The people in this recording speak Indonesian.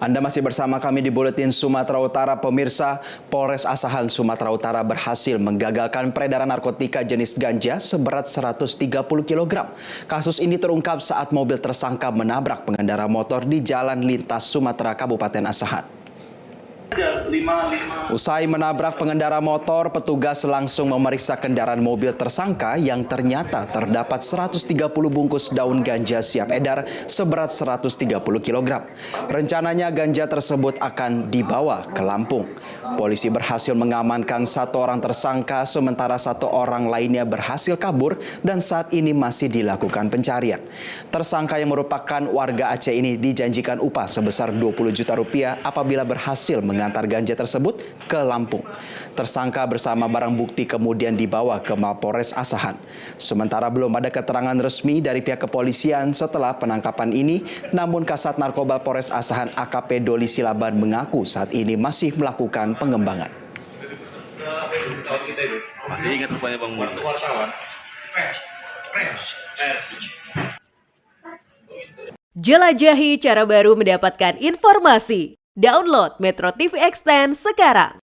Anda masih bersama kami di Buletin Sumatera Utara. Pemirsa, Polres Asahan Sumatera Utara berhasil menggagalkan peredaran narkotika jenis ganja seberat 130 kg. Kasus ini terungkap saat mobil tersangka menabrak pengendara motor di Jalan Lintas Sumatera Kabupaten Asahan. Usai menabrak pengendara motor, petugas langsung memeriksa kendaraan mobil tersangka yang ternyata terdapat 130 bungkus daun ganja siap edar seberat 130 kg. Rencananya ganja tersebut akan dibawa ke Lampung. Polisi berhasil mengamankan 1 orang tersangka, sementara 1 orang lainnya berhasil kabur dan saat ini masih dilakukan pencarian. Tersangka yang merupakan warga Aceh ini dijanjikan upah sebesar 20 juta rupiah apabila berhasil mengantar ganja tersebut ke Lampung. Tersangka bersama barang bukti kemudian dibawa ke Mapolres Asahan. Sementara belum ada keterangan resmi dari pihak kepolisian setelah penangkapan ini, namun Kasat Narkoba Polres Asahan AKP Doli Silaban mengaku saat ini masih melakukan pengembangan. Masih ingat rupanya Bang Mul. Jelajahi cara baru mendapatkan informasi. Download Metro TV Extend sekarang.